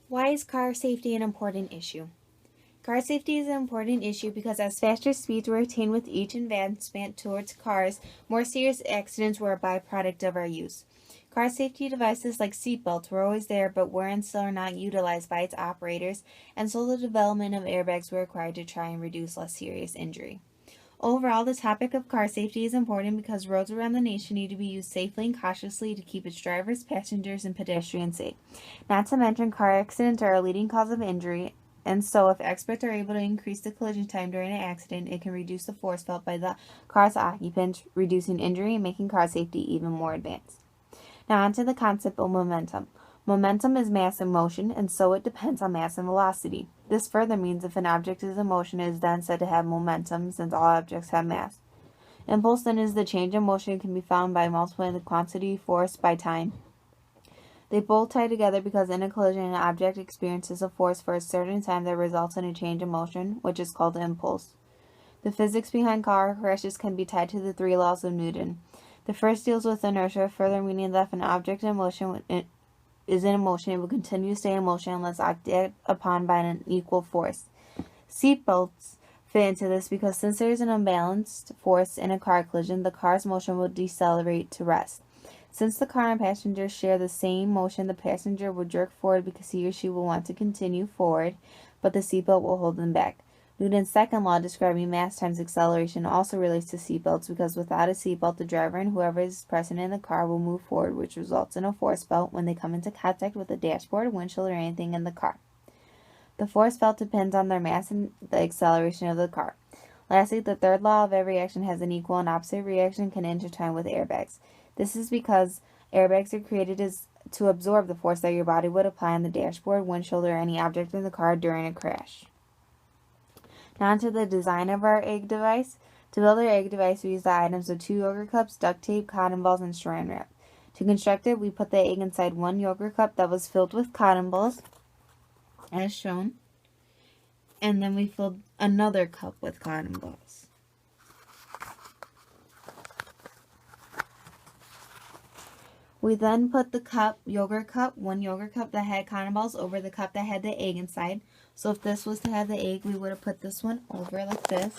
Why is car safety an important issue? Car safety is an important issue because as faster speeds were attained with each advancement towards cars, more serious accidents were a byproduct of our use. Car safety devices like seatbelts were always there but were and still are not utilized by its operators, and so the development of airbags were required to try and reduce less serious injury. Overall, the topic of car safety is important because roads around the nation need to be used safely and cautiously to keep its drivers, passengers, and pedestrians safe. Not to mention, car accidents are a leading cause of injury, and so if experts are able to increase the collision time during an accident, it can reduce the force felt by the car's occupants, reducing injury and making car safety even more advanced. Now onto the concept of momentum. Momentum is mass in motion, and so it depends on mass and velocity. This further means if an object is in motion, it is then said to have momentum, since all objects have mass. Impulse then is the change in motion can be found by multiplying the quantity force by time. They both tie together because in a collision, an object experiences a force for a certain time that results in a change in motion, which is called impulse. The physics behind car crashes can be tied to the three laws of Newton. The first deals with inertia, further meaning that if an object is in motion, it will continue to stay in motion unless acted upon by an equal force. Seatbelts fit into this because since there is an unbalanced force in a car collision, the car's motion will decelerate to rest. Since the car and passenger share the same motion, the passenger will jerk forward because he or she will want to continue forward, but the seatbelt will hold them back. Newton's second law describing mass times acceleration also relates to seatbelts because without a seatbelt, the driver and whoever is present in the car will move forward, which results in a force felt when they come into contact with the dashboard, windshield, or anything in the car. The force felt depends on their mass and the acceleration of the car. Lastly, the third law of every action has an equal and opposite reaction can intertwine with airbags. This is because airbags are created to absorb the force that your body would apply on the dashboard, windshield, or any object in the car during a crash. Now onto the design of our egg device. To build our egg device, we use the items of 2 yogurt cups, duct tape, cotton balls, and saran wrap. To construct it, we put the egg inside 1 yogurt cup that was filled with cotton balls, as shown, and then we filled another cup with cotton balls. We then put the one yogurt cup that had cotton balls over the cup that had the egg inside. So if this was to have the egg, we would have put this one over like this.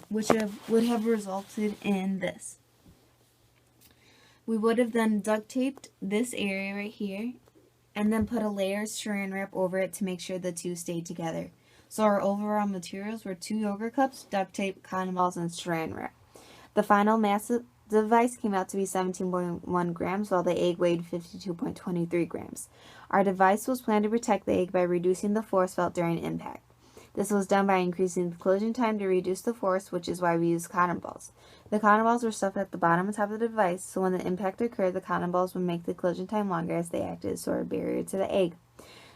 Which would have resulted in this. We would have then duct taped this area right here and then put a layer of saran wrap over it to make sure the two stayed together. So our overall materials were 2 yogurt cups, duct tape, cotton balls, and saran wrap. The final mass of the device came out to be 17.1 grams, while the egg weighed 52.23 grams. Our device was planned to protect the egg by reducing the force felt during impact. This was done by increasing the collision time to reduce the force, which is why we use cotton balls. The cotton balls were stuffed at the bottom and top of the device, so when the impact occurred, the cotton balls would make the collision time longer as they acted as sort of barrier to the egg.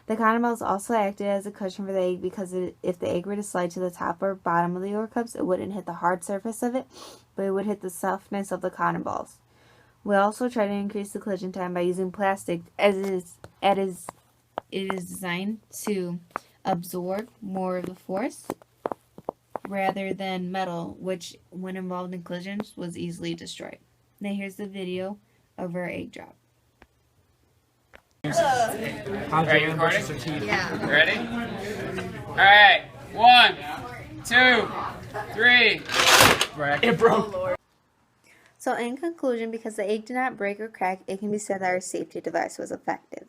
The cotton balls also acted as a cushion for the egg because if the egg were to slide to the top or bottom of the yogurt cups, it wouldn't hit the hard surface of it, but it would hit the softness of the cotton balls. We also try to increase the collision time by using plastic as it is designed to absorb more of the force rather than metal, which when involved in collisions was easily destroyed. Now here's the video of our egg drop. Are you recording? Yeah. Ready? Alright. 1, 2, 3. It broke. So in conclusion, because the egg did not break or crack, it can be said that our safety device was effective.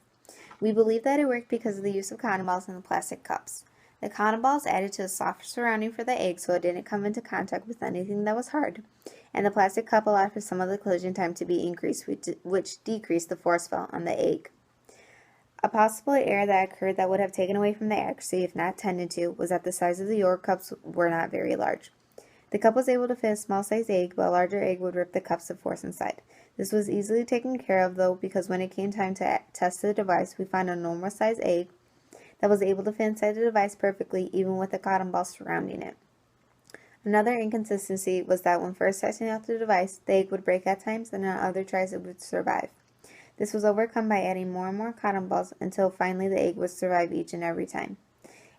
We believe that it worked because of the use of cotton balls in the plastic cups. The cotton balls added to a soft surrounding for the egg so it didn't come into contact with anything that was hard. And the plastic cup allowed for some of the collision time to be increased, which decreased the force felt on the egg. A possible error that occurred that would have taken away from the accuracy if not tended to was that the size of the yogurt cups were not very large. The cup was able to fit a small-sized egg, but a larger egg would rip the cups of force inside. This was easily taken care of, though, because when it came time to test the device, we found a normal-sized egg that was able to fit inside the device perfectly, even with the cotton ball surrounding it. Another inconsistency was that when first testing out the device, the egg would break at times, and on other tries it would survive. This was overcome by adding more and more cotton balls until finally the egg would survive each and every time.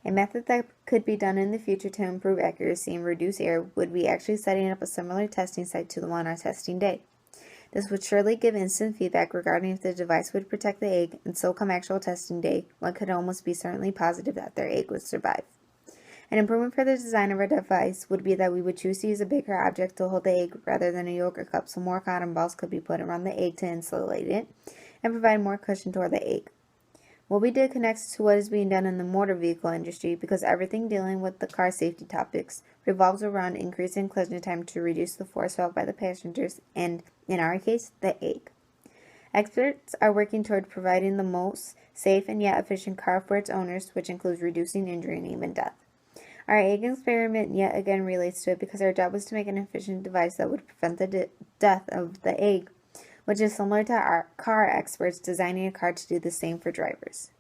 A method that could be done in the future to improve accuracy and reduce error would be actually setting up a similar testing site to the one on testing day. This would surely give instant feedback regarding if the device would protect the egg, and so come actual testing day, one could almost be certainly positive that their egg would survive. An improvement for the design of our device would be that we would choose to use a bigger object to hold the egg rather than a yogurt cup, so more cotton balls could be put around the egg to insulate it and provide more cushion toward the egg. What we did connects to what is being done in the motor vehicle industry because everything dealing with the car safety topics revolves around increasing collision time to reduce the force felt by the passengers and, in our case, the egg. Experts are working toward providing the most safe and yet efficient car for its owners, which includes reducing injury and even death. Our egg experiment yet again relates to it because our job was to make an efficient device that would prevent the death of the egg, which is similar to our car experts designing a car to do the same for drivers.